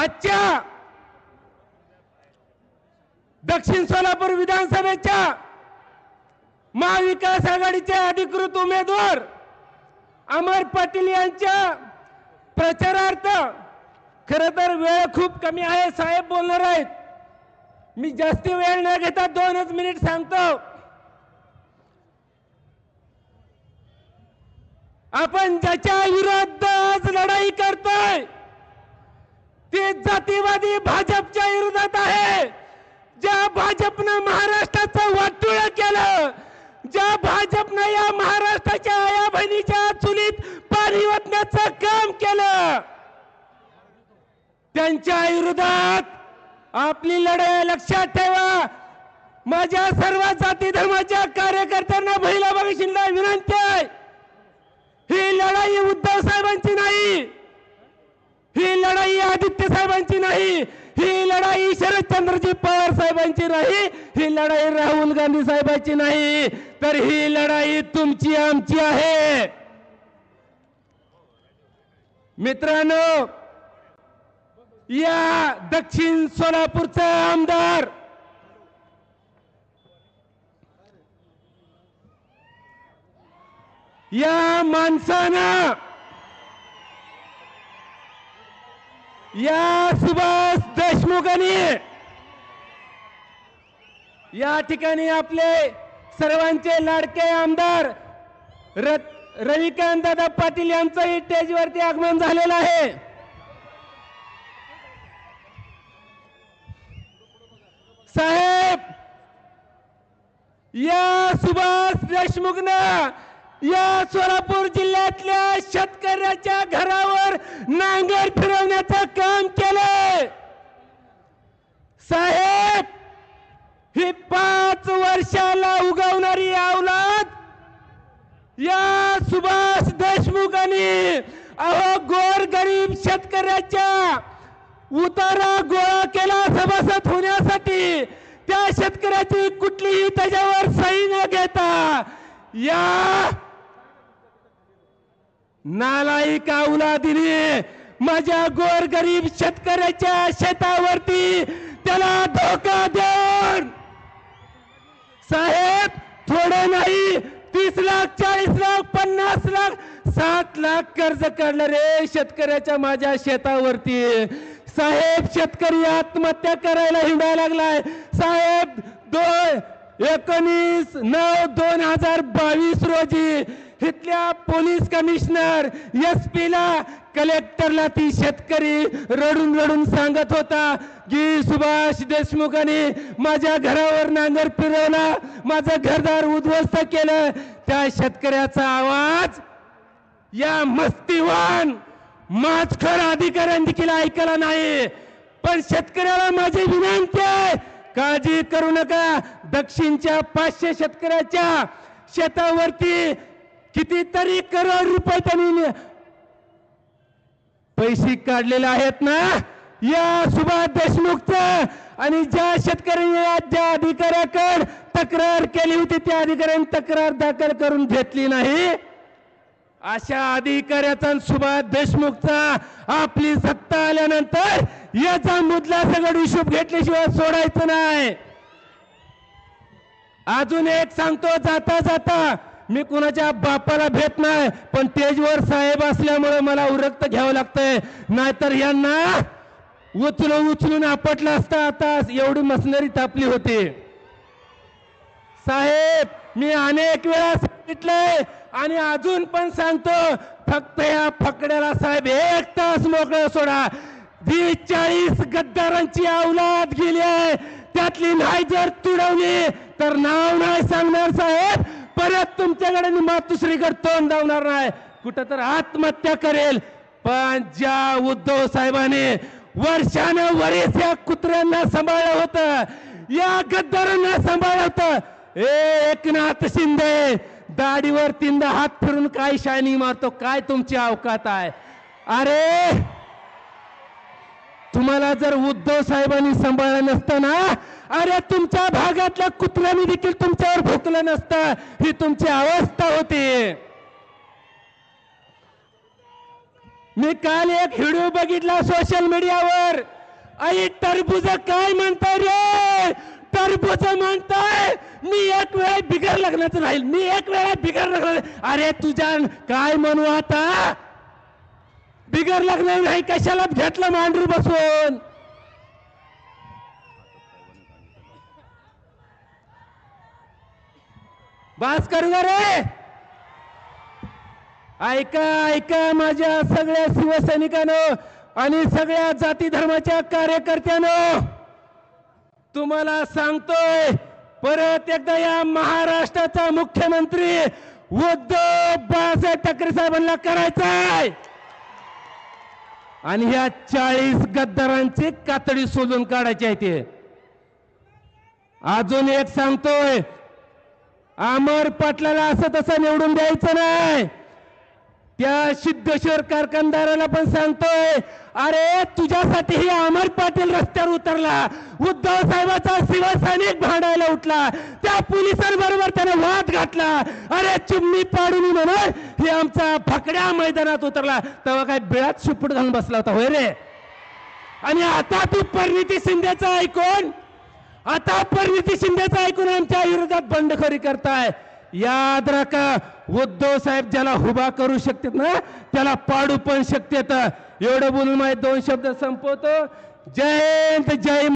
आजच्या दक्षिण सोलापूर विधानसभेच्या महाविकास आघाडीचे अधिकृत उमेदवार अमर पाटील यांच्या प्रचारार्थ खरं तर वेळ खूप कमी आहे, साहेब बोलणार आहेत, मी जास्ती वेळ न घेता 2च मिनिट सांगतो। आपण ज्याच्या विरुद्ध आज लढाई करतोय ते जातीवादी भाजपच्या विरोधात आहे। ज्या भाजपनं महाराष्ट्राचं वाटोळ केलं, ज्या भाजपनं या महाराष्ट्राच्या आया बहिणीच्या चुलीत पाणी ओतण्याचं काम केलं, त्यांच्या विरोधात आपली लढाई लक्षात ठेवा। माझ्या सर्व जाती धर्माच्या कार्यकर्त्यांना महिला भगिनींना विनंती आहे, ही लढाई उद्धव साहेबांची नाही, ही लढाई आदित्य साहेबांची नाही, ही लढाई शरदचंद्रजी पवार साहेबांची नाही, ही लढाई राहुल गांधी साहेबांची नाही, तर ही लढाई तुमची आमची आहे। मित्रांनो, या दक्षिण सोलापूरचा आमदार या माणसानं या सुभाष देशमुखांनी या ठिकाणी आपले सर्वांचे लाडके आमदार रविकांत दादा पाटील यांचंही स्टेजवरती आगमन झालेलं आहे। साहेब, या सुभाष देशमुखनं या सोलापूर जिल्ह्यातल्या शेतकऱ्याच्या घरावर नांगर फिरवण्याचं काम केलंय। साहेब, ही 5 वर्षाला उगवणारी औलाद या सुभाष देशमुखांनी गोरगरीब शेतकऱ्याच्या उतारा गोळा केला सभासद होण्यासाठी, त्या शेतकऱ्याची कुठलीही त्याच्यावर सही न घेता या नालायक औलादीने माझ्या गोरगरीब शेतकऱ्याच्या शेतावरती त्याला धोका देऊन, साहेब थोडे नाही 30 लाख 40 लाख 50 लाख 60 लाख कर्ज काढलं रे शेतकऱ्याच्या माझ्या शेतावरती। साहेब, शेतकरी आत्महत्या करायला हिंडायला लागलाय। साहेब, 19/9/2022 रोजी इथल्या पोलीस कमिशनर SP ला कलेक्टरला ती शेतकरी रडून रडून सांगत होता की सुभाष देशमुखांनी माझ्या घरावर नांगर फिरवला, माझं घरदार उद्ध्वस्त केलं। त्या शेतकऱ्याचा आवाज या मस्तीवान माचखोर अधिकाऱ्यांनी देखील ऐकला नाही। पण शेतकऱ्याला माझी विनंती आहे, काळजी करू नका, दक्षिणच्या 500 शेतकऱ्याच्या शेतावरती कितीतरी करोड रुपये त्यांनी पैसे काढलेले आहेत ना या सुभाष देशमुखचं। आणि ज्या शेतकऱ्यांनी ज्या अधिकाऱ्याकडे तक्रार केली होती त्या अधिकाऱ्यांनी तक्रार दाखल करून घेतली नाही, अशा अधिकाऱ्याचा सुभाष देशमुखचा आपली सत्ता आल्यानंतर याचा मुद्दा सगळं हिशोब घेतल्याशिवाय सोडायचं नाही। अजून एक सांगतो, जाता जाता मी कुणाच्या बापाला भेट नाही, पण स्टेजवर साहेब असल्यामुळे मला उरक्त घ्यावं लागतंय, नाहीतर यांना उचलून आपटलं असतं, आता एवढी मशिनरी तापली होती। साहेब, मी अनेक वेळा सांगितलंय आणि अजून पण सांगतो, फक्त या फकड्याला साहेब 1 तास मोकळं सोडा। 40 गद्दारांची औलाद गेली आहे, त्यातली नाही जर तुडवली तर नाव नाही सांगणार साहेब, परत तुमच्याकडे मातुश्रीकडे तोंड धावणार नाही, कुठं तर आत्महत्या करेल। पण ज्या उद्धव साहेबांनी वर्षानुवर्ष या कुत्र्यांना सांभाळलं होतं, या गद्दारांना सांभाळलं होतं, एकनाथ शिंदे दाढीवर 3दा हात फिरून काय शायनिंग मारतो, काय तुमची अवकात आहे? अरे तुम्हाला जर उद्धव साहेबांनी सांभाळलं नसतं ना, अरे तुमच्या भागातल्या कुत्र्यांनी देखील तुमच्यावर भुकलं नसतं, ही तुमची अवस्था होती। मी काल एक व्हिडिओ बघितला सोशल मीडियावर. आई टरबूज काय म्हणताय रे? टरबूज म्हणताय मी एक वेळा बिगर लग्नाचं राहील, मी एक वेळा बिगर लग्न. अरे तुझ्या काय म्हणू आता? बिगर लग्न नाही कशाला घेतलं मांडरू बसून? बास करू रे. ऐका ऐका माझ्या सगळ्या शिवसैनिकांनो आणि सगळ्या जाती धर्माच्या कार्यकर्त्यांनो, तुम्हाला सांगतोय परत एकदा या महाराष्ट्राचा मुख्यमंत्री उद्धव बाळासाहेब ठाकरे साहेबांना करायचाय आणि ह्या 40 गद्दारांची कातडी सोलून काढायची आहे. ते अजून एक सांगतोय, अमर पाटलाला असं तसं निवडून द्यायचं नाही. त्या सिद्धेश्वर कारखानदाराला पण सांगतोय, अरे तुझ्यासाठी अमर पाटील रस्त्यावर उतरला, उद्धव साहेबाचा शिवसैनिक भांडायला उठला, त्या पोलिसांबरोबर त्याने वाद घातला, अरे चिमणी पाडून म्हणून हे आमचा फकड्या मैदानात उतरला, तेव्हा काय बिळात शिपूट घालून बसला होता होय रे? आणि आता तू परिणिती शिंदेचं ऐकून, आता परिणिती शिंदेचं ऐकून आमच्या विरोधात बंडखोरी करताय. याद राखा, उद्धव साहेब ज्याला उभा करू शकतात ना त्याला पाडू पण शकतात. एवढं बोलून माझे 2 शब्द संपवतो. जय हिंद, जय